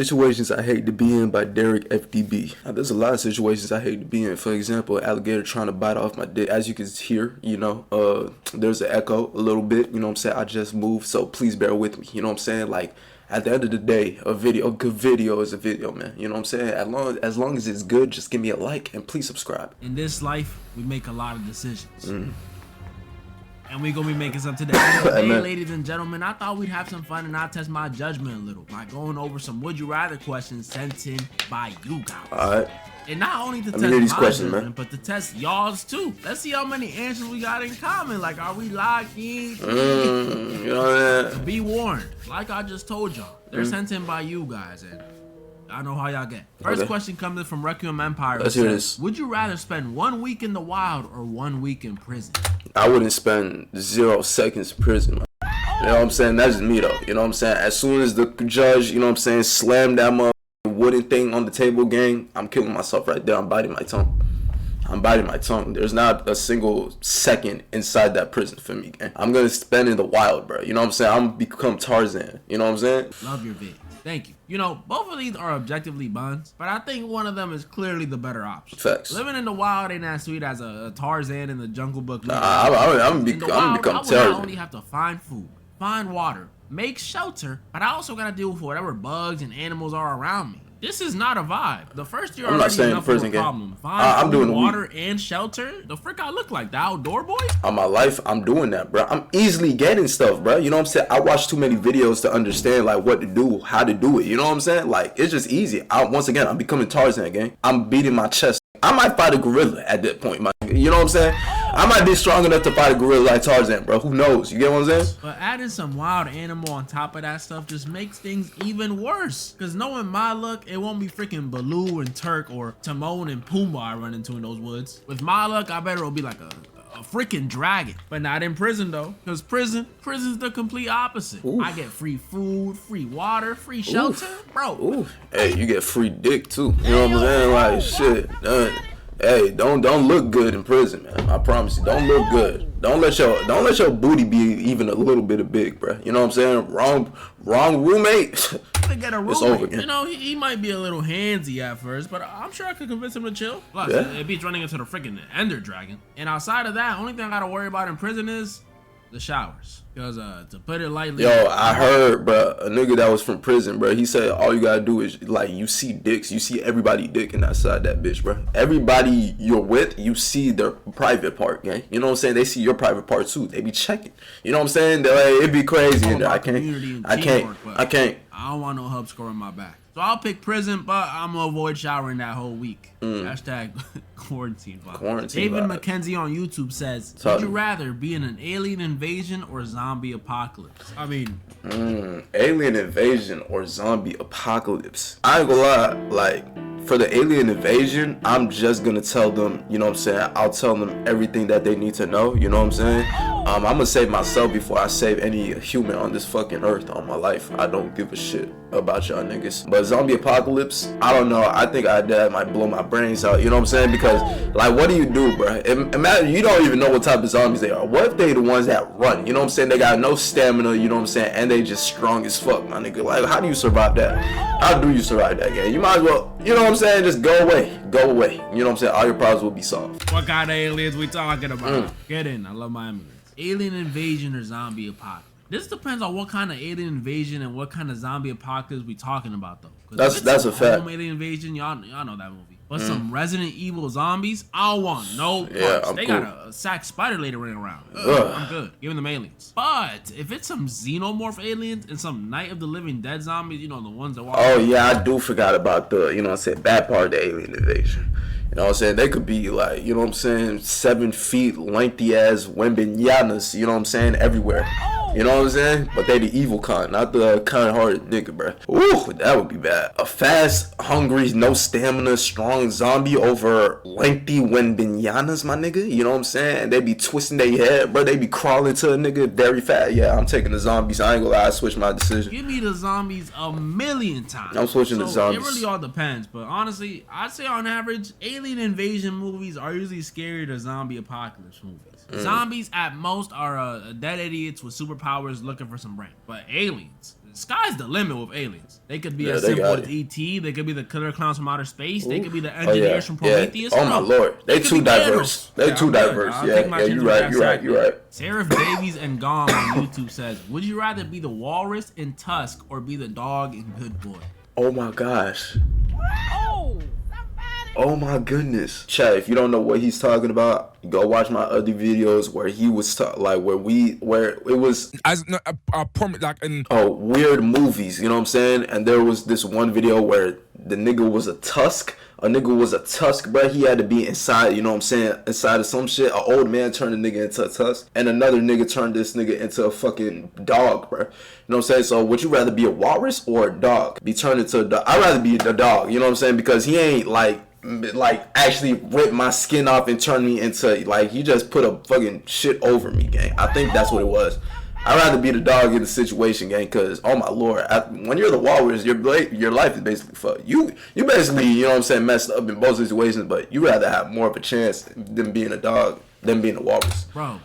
Situations I Hate to Be In by DerekFDB. Now, there's a lot of situations I hate to be in. For example, alligator trying to bite off my dick. As you can hear, there's an echo a little bit. You know what I'm saying? I just moved, so please bear with me. You know what I'm saying? Like, at the end of the day, a good video is a video, man. You know what I'm saying? As long as it's good, just give me a like and please subscribe. In this life, we make a lot of decisions. And we're gonna be making some today. Hey, ladies and gentlemen, I thought we'd have some fun and I'll test my judgment a little by going over some would you rather questions sent in by you guys. Alright. And not only to test my judgment, but to test y'all's too. Let's see how many answers we got in common. Like, are we locked in? You know what? Be warned. Like I just told y'all, they're sent in by you guys, and I know how y'all get. First question comes in from Requiem Empire. Let's hear this. Would you rather spend 1 week in the wild or 1 week in prison? I wouldn't spend 0 seconds in prison, man. You know what I'm saying? That's just me, though. You know what I'm saying? As soon as the judge, you know what I'm saying, slam that wooden thing on the table, gang, I'm killing myself right there. I'm biting my tongue. There's not a single second inside that prison for me, gang. I'm gonna spend in the wild, bro. You know what I'm saying? I'm gonna become Tarzan. You know what I'm saying? Love your vid. Thank you. You know, both of these are objectively buns, but I think one of them is clearly the better option. Facts. Living in the wild ain't as sweet as a Tarzan in the Jungle Book. Nah, I'm gonna become Tarzan. I not only have to find food, find water, make shelter, but I also gotta deal with whatever bugs and animals are around me. This is not a vibe. The first year already enough of a problem. Find food, water, and shelter. The frick I look like, the outdoor boy? On my life, I'm doing that, bro. I'm easily getting stuff, bro. You know what I'm saying? I watch too many videos to understand, like, what to do, how to do it. You know what I'm saying? Like, it's just easy. Once again, I'm becoming Tarzan, gang. I'm beating my chest. I might fight a gorilla at that point, man. You know what I'm saying? I might be strong enough to fight a gorilla like Tarzan, bro. Who knows? You get what I'm saying? But adding some wild animal on top of that stuff just makes things even worse. Because knowing my luck, it won't be freaking Baloo and Turk or Timon and Pumbaa I run into in those woods. With my luck, I bet it'll be like a freaking dragon. But not in prison, though. Because prison's the complete opposite. Oof. I get free food, free water, free shelter. Oof. Bro. Oof. Hey, you get free dick, too. You know what I'm saying? Like, shit. Hey, don't look good in prison, man. I promise you, don't look good. Don't let your booty be even a little bit of big, bro. You know what I'm saying? Wrong roommate. Get a roommate. It's over again. You know, he might be a little handsy at first, but I'm sure I could convince him to chill. Plus, it beats running into the freaking Ender Dragon. And outside of that, only thing I gotta worry about in prison is the showers. Because to put it lightly, yo, I heard, bro, a nigga that was from prison, bro, he said all you gotta do is, like, you see dicks, you see everybody dick inside that bitch, bro. Everybody you're with, you see their private part, gang. You know what I'm saying? They see your private part too. They be checking. You know what I'm saying? Like, it'd be crazy in there. I can't. I don't want no hub score on my back. So I'll pick prison, but I'm gonna avoid showering that whole week. Hashtag quarantine vibe. David McKenzie on YouTube says, would you rather be in an alien invasion or zombie apocalypse? I mean, alien invasion or zombie apocalypse. I ain't gonna lie, like, for the alien invasion, I'm just gonna tell them, you know what I'm saying? I'll tell them everything that they need to know, you know what I'm saying? I'm gonna save myself before I save any human on this fucking earth on my life. I don't give a shit about y'all niggas. But zombie apocalypse, I don't know. I think that might blow my brains out, you know what I'm saying? Because, like, what do you do, bro? Imagine you don't even know what type of zombies they are. What if they the ones that run? You know what I'm saying? They got no stamina, you know what I'm saying? And they just strong as fuck, my nigga. Like, how do you survive that? How do you survive that, gang? You might as well, you know what I'm saying? Just go away. You know what I'm saying? All your problems will be solved. What kind of aliens we talking about? Get in. I love my aliens. Alien invasion or zombie apocalypse? This depends on what kind of alien invasion and what kind of zombie apocalypse we talking about, though. That's a fact. Alien invasion, y'all know that movie. But some Resident Evil zombies, I don't want no parts. They got a sack spider lady running around. I'm good. Giving them aliens. But if it's some xenomorph aliens and some Night of the Living Dead zombies, you know, the ones that walk. Oh yeah, I do forgot about the, you know what I'm saying, bad part of the alien invasion. You know what I'm saying? They could be like, you know what I'm saying, 7 feet lengthy ass Wembinyanas, you know what I'm saying, everywhere. You know what I'm saying? But they the evil kind, not the kind-hearted nigga, bro. Ooh, that would be bad. A fast, hungry, no stamina, strong zombie over lengthy Wembinyanas, my nigga. You know what I'm saying? And they be twisting their head, bro. They be crawling to a nigga very fast. Yeah, I'm taking the zombies. I ain't gonna lie, I switched my decision. Give me the zombies a million times. I'm switching the zombies. It really all depends. But honestly, I'd say on average, alien invasion movies are usually scarier than zombie apocalypse movies. Zombies at most are dead idiots with superpowers looking for some brain. But aliens, sky's the limit with aliens. They could be as simple as E.T. They could be the killer clowns from outer space. They could be the engineers from Prometheus. Oh my lord, they too diverse. They too diverse. Yeah, you're right. DerekFDB and Gong on YouTube says, would you rather be the walrus in Tusk or be the dog in Good Boy? Oh my gosh. Oh my goodness. Chat, if you don't know what he's talking about, go watch my other videos where he was where it was weird movies, you know what I'm saying? And there was this one video where the nigga was a tusk. A nigga was a tusk, bro. He had to be inside, you know what I'm saying, inside of some shit. An old man turned a nigga into a tusk, and another nigga turned this nigga into a fucking dog, bro. You know what I'm saying? So would you rather be a walrus or a dog? Be turned into a dog? I'd rather be the dog, you know what I'm saying? Because he ain't like actually rip my skin off and turn me into, like, he just put a fucking shit over me, gang. I think that's what it was. I'd rather be the dog in the situation, gang, because, oh my lord, when you're the walrus, your life is basically fucked. You basically, you know what I'm saying, messed up in both situations, but you rather have more of a chance than being a dog than being a walrus. Bro,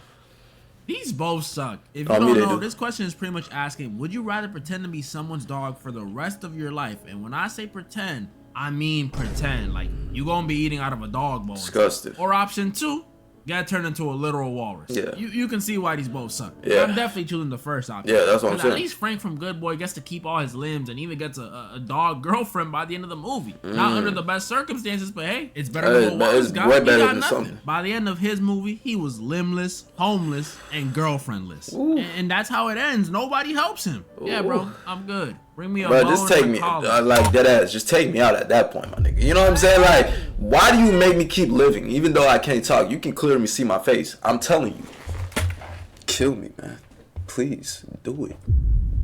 these both suck. If you don't know, this question is pretty much asking, would you rather pretend to be someone's dog for the rest of your life? And when I say pretend, I mean pretend. Like, you gonna be eating out of a dog bowl. Disgusting. Or option 2, get turned into a literal walrus. Yeah. You can see why these both suck. Yeah. I'm definitely choosing the first option. Yeah, that's what I'm saying. At least Frank from Good Boy gets to keep all his limbs and even gets a dog girlfriend by the end of the movie. Not under the best circumstances, but hey, it's better than what walrus got. Way He better got than nothing. something. By the end of his movie, he was limbless, homeless, and girlfriendless. And that's how it ends. Nobody helps him. Ooh. Yeah, bro, I'm good. Bring me a bro, just take me, like, dead ass. Just take me out at that point, my nigga. You know what I'm saying? Like, why do you make me keep living? Even though I can't talk, you can clearly see my face. I'm telling you. Kill me, man. Please, do it.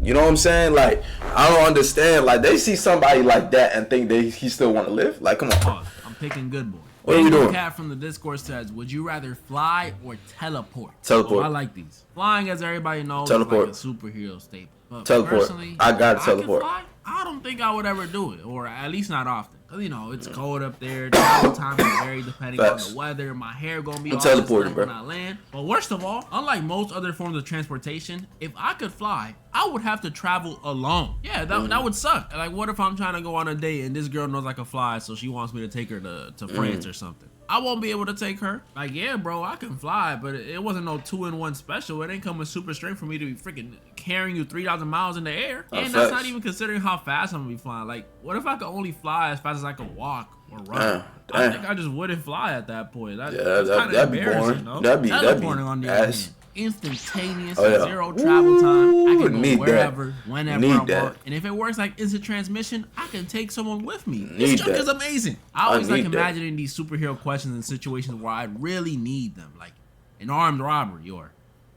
You know what I'm saying? Like, I don't understand. Like, they see somebody like that and think he still want to live? Like, come on. I'm picking Good Boy. What are we doing? Cat from the Discord says, would you rather fly or teleport? Teleport. Oh, I like these. Flying, as everybody knows, teleport. is like a superhero staple. But teleport. Personally, I gotta teleport. I don't think I would ever do it, or at least not often. Cause you know it's cold up there. Travel time is very depending on the weather. My hair gonna be all teleporting, bro. when I land. But worst of all, unlike most other forms of transportation, if I could fly, I would have to travel alone. Yeah, that would suck. Like, what if I'm trying to go on a date and this girl knows I can fly, so she wants me to take her to France or something? I won't be able to take her. Like, yeah, bro, I can fly, but it wasn't no 2-in-1 special. It ain't come with super strength for me to be freaking carrying you 3,000 miles in the air. And that's not even considering how fast I'm gonna be flying. Like, what if I could only fly as fast as I could walk or run? I think I just wouldn't fly at that point. That's kind of embarrassing, though. That'd be on the other hand. Instantaneous, zero travel time. I can go wherever, whenever I want. And if it works like instant transmission, I can take someone with me. This junk is amazing. I always like imagining these superhero questions in situations where I really need them, like an armed robbery or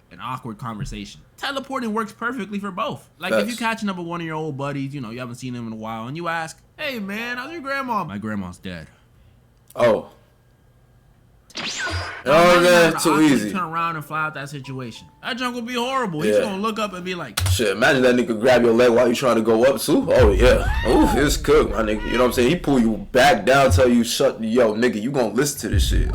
an awkward conversation. Teleporting works perfectly for both. Like, if you're catching up with one of your old buddies, you know, you haven't seen him in a while, and you ask, hey man, how's your grandma? My grandma's dead. Oh. Oh man, too easy. Turn around and fly out that situation. That junk will be horrible. He's gonna look up and be like, shit, imagine that nigga grab your leg while you trying to go up too. Oh yeah. Ooh, it's cooked, my nigga. You know what I'm saying? He pull you back down, tell you yo nigga, you gonna listen to this shit.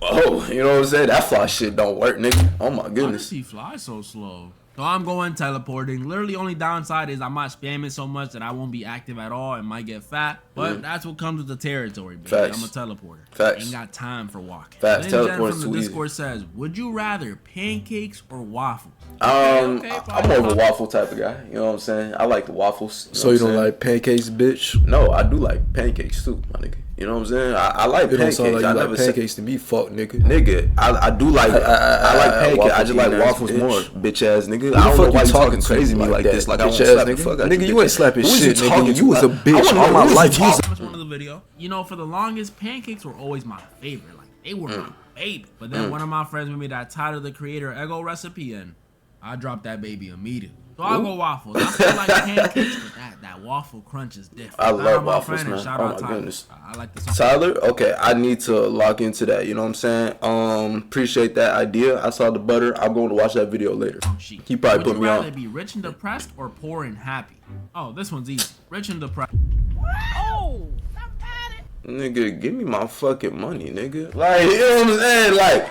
Oh, you know what I'm saying? That fly shit don't work, nigga. Oh my goodness. Why does he fly so slow? So I'm going teleporting. Literally, only downside is I might spam it so much that I won't be active at all and might get fat. But that's what comes with the territory, baby. I'm a teleporter. Facts. Ain't got time for walking. Facts. Teleport from the Discord says, would you rather pancakes or waffles? I'm more of a waffle type of guy. You know what I'm saying? I like the waffles. So you don't like pancakes, bitch? No, I do like pancakes too, my nigga. You know what I'm saying? I like pancakes. Like I never like pancakes to me, fuck nigga. Nigga, I do like I like pancakes. I just like waffles more, bitch ass nigga. I don't know why you talking crazy to me like this. Like, I want to slap the fuck out you. Nigga, you ain't slapping shit, nigga. You was a bitch all my life. One of the video. You know, for the longest, pancakes were always my favorite. Like, they were my baby. But then one of my friends made me that Tyler the Creator Eggo recipe, and I dropped that baby immediately. So I'll go waffles. I still like pancakes, but that waffle crunch is different. I love waffles, man. Oh my goodness. I like this. Tyler, okay, I need to lock into that. You know what I'm saying? Appreciate that idea. I saw the butter. I'm going to watch that video later. He probably put me on. Would you rather be rich and depressed or poor and happy? Oh, this one's easy. Rich and depressed. Nigga, give me my fucking money, nigga. Like, you know what I'm saying? Like,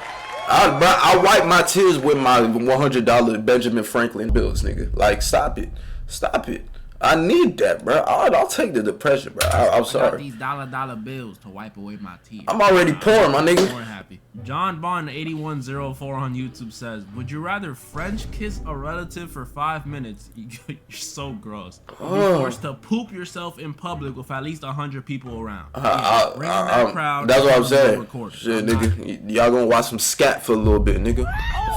I wipe my tears with my $100 Benjamin Franklin bills, nigga. Like, stop it. Stop it. I need that, bro. I'll take the depression, bro. I'm sorry. I got these dollar bills to wipe away my tears. I'm already poor, my nigga. More happy. John Bond 8104 on YouTube says, "Would you rather French kiss a relative for 5 minutes? You're so gross. Be forced to poop yourself in public with at least 100 people around. Bring that crowd. That's what I'm saying. Shit, nigga. Y'all gonna watch some scat for a little bit, nigga.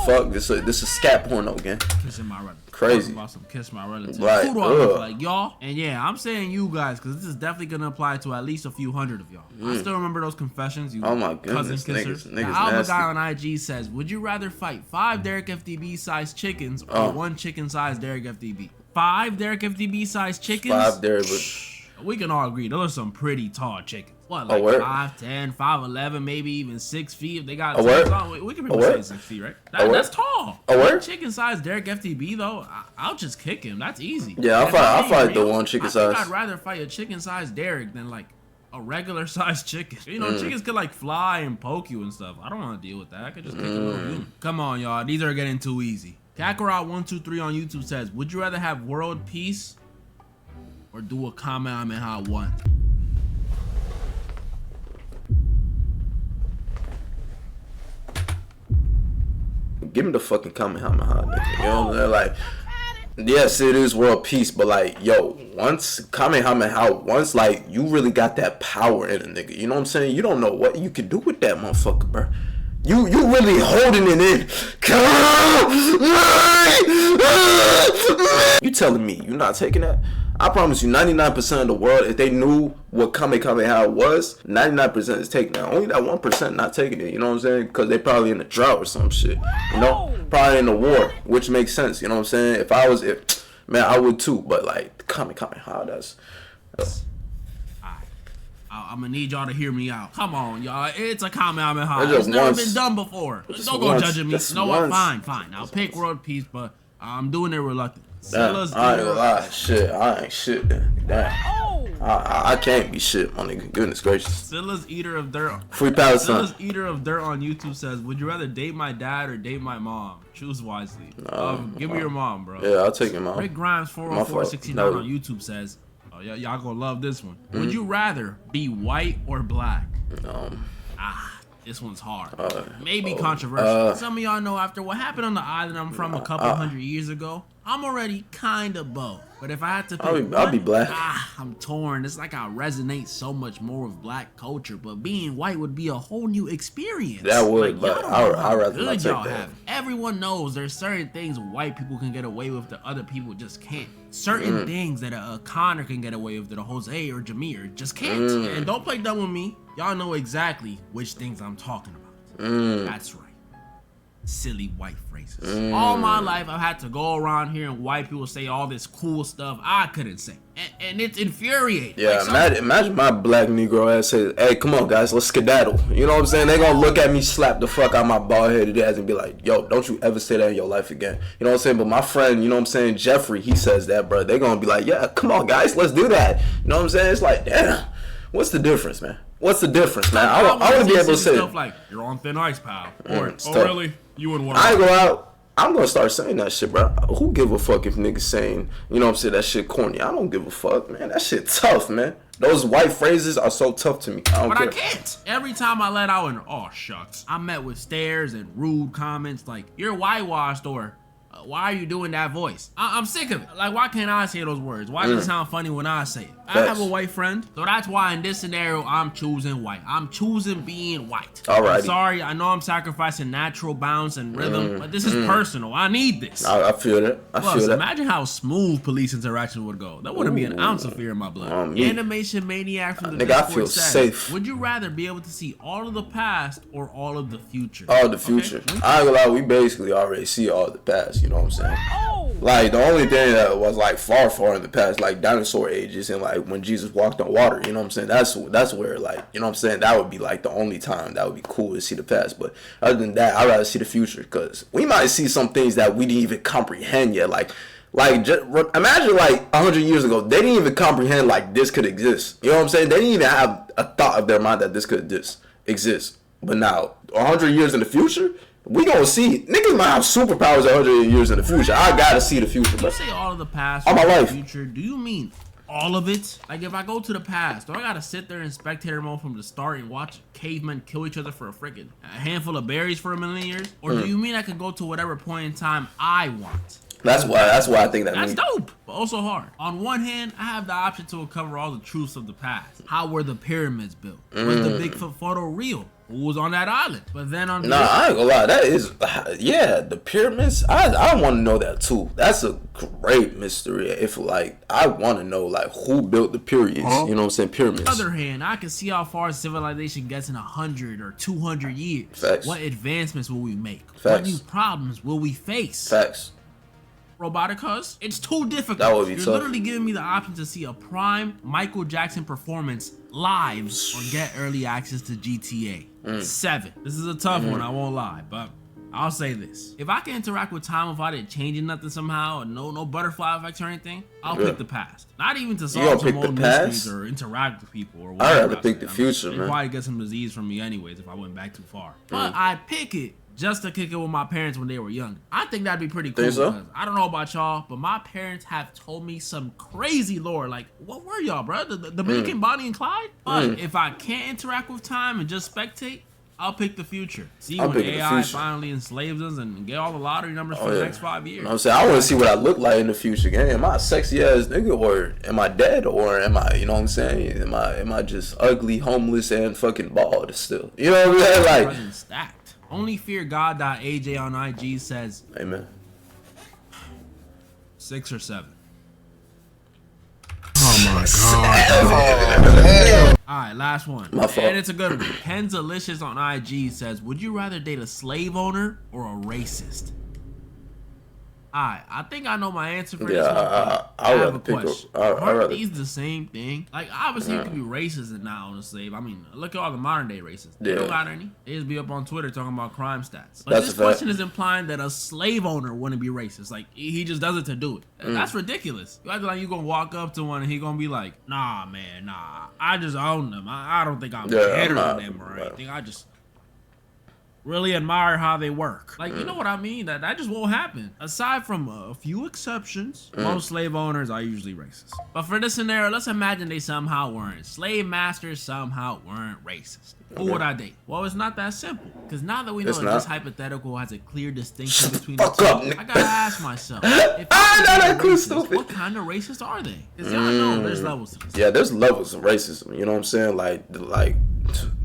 Fuck this. This is scat porno again. Kissing my relative. Crazy. About some kiss my relative. Right. Who do I look like, y'all? And yeah, I'm saying you guys because this is definitely gonna apply to at least a few hundred of y'all. I still remember those confessions. You oh my goodness, cousin kissers. Niggas Alba guy on IG says, "Would you rather fight 5 DerekFDB sized chickens or 1 chicken sized DerekFDB? 5 DerekFDB sized chickens? 5 Derek. We can all agree those are some pretty tall chickens. What, like 5'10", 5'11", maybe even 6 feet if they got we can pretty say 6 feet, right? That's tall. Chicken sized DerekFDB though, I'll just kick him. That's easy. Yeah, I'll fight the 1 chicken size. I'd rather fight a chicken sized Derek than like a regular sized chicken. You know, chickens could like fly and poke you and stuff. I don't want to deal with that. I could just kick a little human. Come on, y'all. These are getting too easy. Kakarot123 on YouTube says, "Would you rather have world peace or do a Kamehameha 1? Give me the fucking Kamehameha, nigga. You know what I'm saying? Like, yes, it is world peace, but like, yo, once Kamehameha, once like you really got that power in a nigga. You know what I'm saying? You don't know what you can do with that motherfucker, bro. You really holding it in. You telling me you not taking that? I promise you, 99% of the world, if they knew what Kamehameha was, 99% is taking that. Only that 1% not taking it. You know what I'm saying? Because they probably in a drought or some shit. You know, probably in a war, which makes sense. You know what I'm saying? If I was, man, I would too. But like Kamehameha, that's. I'm gonna need y'all to hear me out. Come on, y'all. It's a Kamehameha. It's never been done before. Don't go judging me. You know what? Fine. I'll pick world peace, but I'm doing it reluctant. I ain't gonna lie. Shit, I ain't shit. Damn. I can't be shit, my nigga. Goodness gracious. Silla's Eater of Dirt. Free Palestine. Silla's Eater of Dirt on YouTube says, "Would you rather date my dad or date my mom? Choose wisely." Give me your mom, bro. Yeah, I'll take your mom. Rick Grimes 40469 on YouTube says, y'all gonna love this one. Would you rather be white or black? This one's hard. Maybe controversial. Some of y'all know after what happened on the island I'm from a couple hundred years ago, I'm already kind of both. But if I had to pick I'll be black. I'm torn. It's like I resonate so much more with black culture, but being white would be a whole new experience. That would, like, but I'd rather not take that. Everyone knows there's certain things white people can get away with that other people just can't. Certain things that a Connor can get away with that a Jose or Jameer just can't. And don't play dumb with me. Y'all know exactly which things I'm talking about. That's right. Silly white phrases. All my life I've had to go around here and white people say all this cool stuff I couldn't say. And it's infuriating. Yeah, like, imagine my black Negro ass say, "Hey, come on guys, let's skedaddle." You know what I'm saying? They gonna look at me, slap the fuck out my bald headed ass and be like, "Yo, don't you ever say that in your life again." You know what I'm saying? But my friend, you know what I'm saying, Jeffrey, he says that, bro. They gonna be like, "Yeah, come on guys, let's do that." You know what I'm saying? It's like, damn, what's the difference, man? What's the difference, man? I want to be able to say stuff like, "You're on thin ice, pal." Or, "Oh, really? You wouldn't want to." I ain't go out. I'm gonna start saying that shit, bro. Who give a fuck if niggas saying, you know what I'm saying, that shit corny? I don't give a fuck, man. That shit tough, man. Those white phrases are so tough to me. I can't. Every time I let out an "oh shucks," I'm met with stares and rude comments like, "You're whitewashed," or "why are you doing that voice?" I'm sick of it. Like, why can't I say those words? Why does it sound funny when I say it? I have a white friend, so that's why in this scenario, I'm choosing white. I'm choosing being white. Alrighty. I'm sorry, I know I'm sacrificing natural bounce and rhythm, but this is personal. I need this. I feel that. I feel that. Imagine how smooth police interactions would go. There wouldn't be an ounce of fear in my blood. Animation Maniac from the nigga, I feel safe. Would you rather be able to see all of the past or all of the future? All of the future. Okay. I ain't gonna lie, we basically already see all of the past, you know what I'm saying? Like, the only thing that was like far in the past, like dinosaur ages and like when Jesus walked on water, you know what I'm saying? That's where, like, you know what I'm saying, that would be like the only time that would be cool to see the past. But other than that, I'd rather see the future, because we might see some things that we didn't even comprehend yet. Like Like, imagine like 100 years ago, they didn't even comprehend like this could exist. You know what I'm saying? They didn't even have a thought of their mind that this could exist. But now, 100 years in the future, we gonna see. Niggas might have superpowers 100 years in the future. I gotta see the future, bro. You say all of the past, all my life. Future. Do you mean all of it? Like, if I go to the past, do I gotta sit there in spectator mode from the start and watch cavemen kill each other for a handful of berries for 1,000,000 years? Or do you mean I could go to whatever point in time I want? That's why I think that's dope, but also hard. On one hand, I have the option to uncover all the truths of the past. How were the pyramids built? Was the Bigfoot photo real? Who was on that island? But then on I ain't gonna lie, that is, the pyramids. I want to know that too. That's a great mystery. If like I want to know like who built the pyramids. You know what I'm saying? Pyramids. On the other hand, I can see how far civilization gets in 100 or 200 years. Facts. What advancements will we make? Facts. What new problems will we face? Facts. Roboticas, it's too difficult. That would be You're tough. literally giving me the option to see a prime Michael Jackson performance live or get early access to GTA 7. This is a tough one, I won't lie, but I'll say this. If I can interact with time without it changing nothing somehow, and no butterfly effects or anything, I'll pick the past. Not even to solve some old mysteries or interact with people or whatever. I'd rather pick the future, man. They'd probably get some disease from me anyways if I went back too far. But I'd pick it just to kick it with my parents when they were young. I think that'd be pretty cool. So? I don't know about y'all, but my parents have told me some crazy lore. Like, what were y'all, bro? The Dominican Bonnie and Clyde? But if I can't interact with time and just spectate, I'll pick the future. See when AI finally enslaves us and get all the lottery numbers for the next 5 years. You know what I'm saying? I want to see what I look like in the future. Am I a sexy ass nigga, or am I dead, or am I, you know what I'm saying? Am I just ugly, homeless, and fucking bald still? You know what I'm saying? Like, stacked. Only Fear God.aj on IG says, amen. 6 or 7. Oh my god. Alright, last one. My fault. And it's a good one. Ken'Zalicious on IG says, would you rather date a slave owner or a racist? Alright, I think I know my answer for this one. I have a question. Aren't these the same thing? Like, obviously you can be racist and not own a slave. I mean, look at all the modern day racists. They don't got any. They just be up on Twitter talking about crime stats. But this question is implying that a slave owner wouldn't be racist. Like, he just does it to do it. That's ridiculous. You act like you gonna walk up to one and he gonna be like, nah, man, nah. I just own them. I don't think I'm better than them or anything. I just really admire how they work. Like, you know what I mean? That just won't happen. Aside from a few exceptions, most slave owners are usually racist. But for this scenario, let's imagine they somehow weren't. Slave masters somehow weren't racist. Who would I date? Well, it's not that simple. Because now that we know that this hypothetical has a clear distinction between the two, I gotta ask myself, if racist, what kind of racist are they? Because y'all know there's levels to this. Yeah, there's levels of racism. You know what I'm saying? Like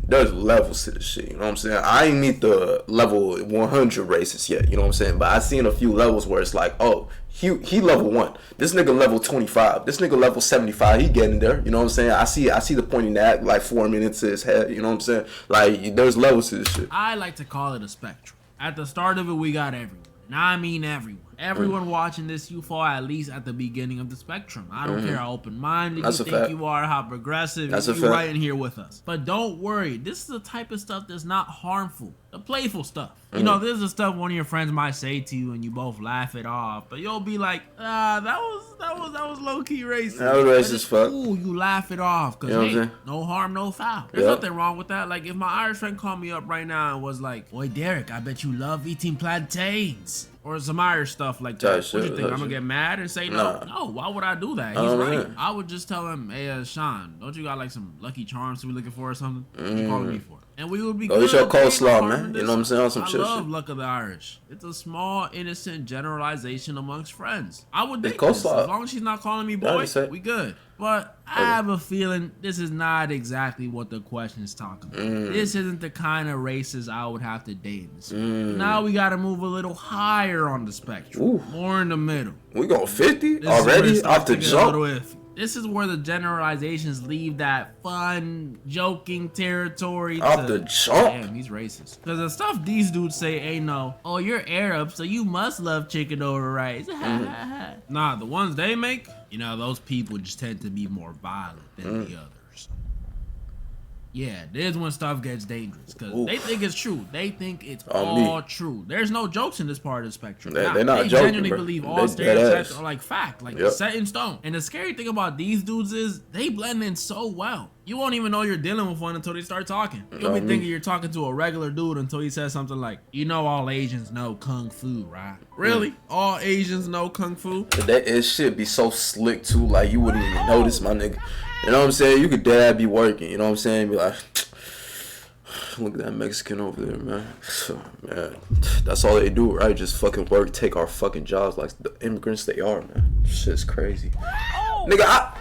there's levels to this shit, you know what I'm saying? I ain't meet the level 100 racist yet, you know what I'm saying? But I seen a few levels where it's like, oh, he level 1. This nigga level 25. This nigga level 75. He getting there, you know what I'm saying? I see the pointing that like 4 minutes to his head, you know what I'm saying? Like, there's levels to this shit. I like to call it a spectrum. At the start of it, we got everyone. And I mean everyone. Everyone watching this, you fall at least at the beginning of the spectrum. I don't care how open-minded you think you are, how progressive, you're right in here with us. But don't worry, this is the type of stuff that's not harmful. The playful stuff. You know, this is the stuff one of your friends might say to you and you both laugh it off. But you'll be like, that was low-key racist. That was racist, fuck. Ooh, you laugh it off. Because, hey, no harm, no foul. There's nothing wrong with that. Like, if my Irish friend called me up right now and was like, boy, Derek, I bet you love eating plantains. Or some Irish stuff like that. What you think? I'm gonna get mad and say no? No, why would I do that? He's right. I would just tell him, hey, Sean, don't you got like some Lucky Charms to be looking for or something? What you calling me for? And we would be good. Go eat your coleslaw, man. You know what I'm saying? I love Luck of the Irish. It's a small, innocent generalization amongst friends. I would date this. As long as she's not calling me boy, we good. But I have a feeling this is not exactly what the question is talking about. This isn't the kind of racist I would have to date. Now we got to move a little higher on the spectrum. More in the middle. We go 50 already off the jump? This is where the generalizations leave that fun, joking territory. Off the jump? Damn, he's racist. Because the stuff these dudes say ain't no, oh, you're Arab, so you must love chicken over rice. Nah, the ones they make, you know, those people just tend to be more violent than the others. Yeah, there's when stuff gets dangerous because they think it's true. They think it's all true. There's no jokes in this part of the spectrum. They're not they joking, genuinely bro. believe all stereotypes are like fact, like set in stone. And the scary thing about these dudes is they blend in so well. You won't even know you're dealing with one until they start talking. You'll be thinking you're talking to a regular dude until he says something like, "You know, all Asians know kung fu, right?" Really? All Asians know kung fu? That shit be so slick too, like you wouldn't even notice, my nigga. You know what I'm saying? You could dad be working, you know what I'm saying? Be like, look at that Mexican over there, man. Man, that's all they do, right? Just fucking work, take our fucking jobs like the immigrants they are, man. Shit's crazy. Nigga,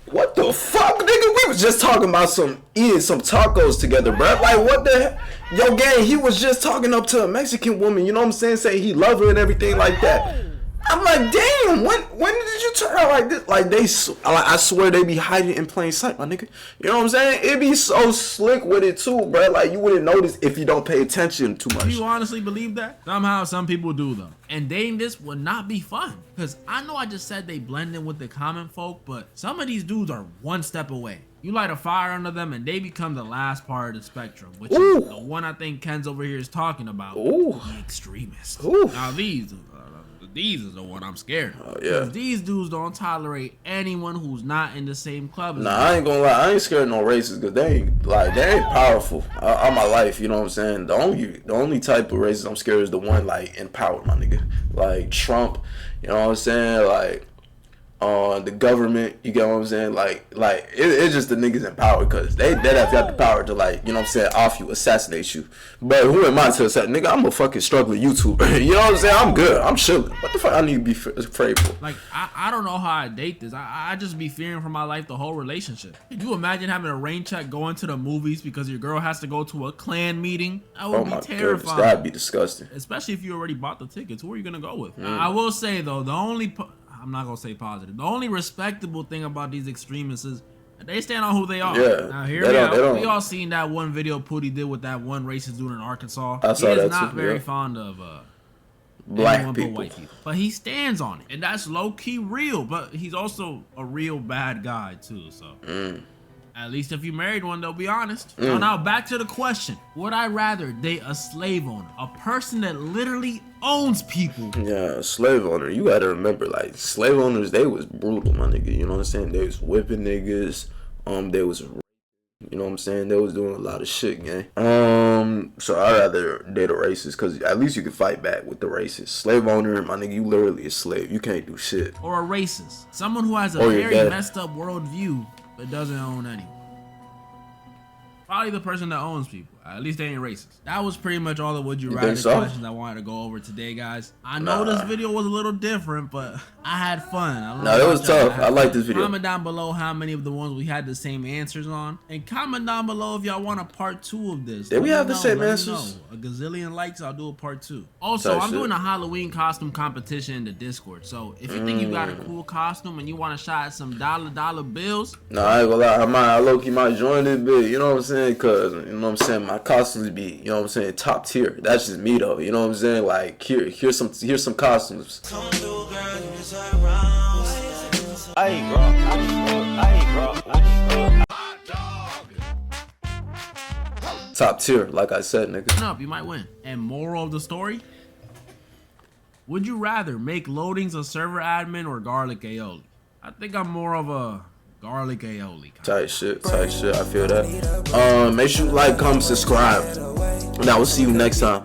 what the fuck, nigga? We was just talking about eating some tacos together, bro. Like, what the hell? Yo, gang, he was just talking up to a Mexican woman, you know what I'm saying? Saying he loved her and everything like that. I'm like, damn, when did you turn out like this? Like, I swear they be hiding in plain sight, my nigga. You know what I'm saying? It be so slick with it too, bro. Like, you wouldn't notice if you don't pay attention too much. Do you honestly believe that? Somehow, some people do, though. And dating this would not be fun. Because I know I just said they blend in with the common folk, but some of these dudes are one step away. You light a fire under them and they become the last part of the spectrum, which is the one I think Ken's over here is talking about. The extremists. Now, these is the one I'm scared of. Yeah. These dudes don't tolerate anyone who's not in the same club as them. I ain't gonna lie, I ain't scared of no racists because they ain't powerful all my life, you know what I'm saying? The only type of racist I'm scared is the one like in power, my nigga. Like Trump, you know what I'm saying? Like the government, you get what I'm saying? Like it's just the niggas in power because they have got the power to, like, you know what I'm saying, off you, assassinate you. But who am I to assassinate? Nigga, I'm a fucking struggling YouTuber. You know what I'm saying? I'm good. I'm chilling. What the fuck I need to be afraid for? Like, I don't know how I date this. I just be fearing for my life the whole relationship. Could you imagine having a rain check going to the movies because your girl has to go to a Klan meeting? That would be terrifying. Goodness, that'd be disgusting. Especially if you already bought the tickets. Who are you gonna go with? I will say though, I'm not gonna say positive. The only respectable thing about these extremists is they stand on who they are. Yeah. Now here we all seen that one video Pootie did with that one racist dude in Arkansas. I saw he is that not too, very fond of black people. White people. But he stands on it. And that's low key real. But he's also a real bad guy too. So at least if you married one, they'll be honest. So now back to the question. Would I rather date a slave owner? A person that literally owns people? Yeah, a slave owner. You gotta remember, like, slave owners, they was brutal, my nigga. You know what I'm saying? They was whipping niggas. They was, you know what I'm saying? They was doing a lot of shit, gang. So I'd rather date a racist because at least you can fight back with the racist. Slave owner, my nigga, you literally a slave. You can't do shit. Or a racist. Someone who has a very messed up worldview but doesn't own anyone. Probably the person that owns people. At least they ain't racist. That was pretty much all the would you rather questions I wanted to go over today, guys. I know this video was a little different, but I had fun. It was tough. I like this video. Comment down below how many of the ones we had the same answers on. And comment down below if y'all want a part 2 of this. Did we have the same answers? A gazillion likes, I'll do a part 2. Also, I'm doing a Halloween costume competition in the Discord. So if you think you got a cool costume and you want to shot at some dollar bills. I ain't gonna lie. I low-key might join this bit. You know what I'm saying? Because, you know what I'm saying, my costumes be, you know what I'm saying, top tier. That's just me though. You know what I'm saying? Like, here's some costumes. Top tier, like I said, nigga. Up, you might win. And moral of the story: would you rather make loadings a server admin or garlic aioli? I think I'm more of a garlic aioli. Tight shit. I feel that. Make sure you like, comment, subscribe, and I will see you next time.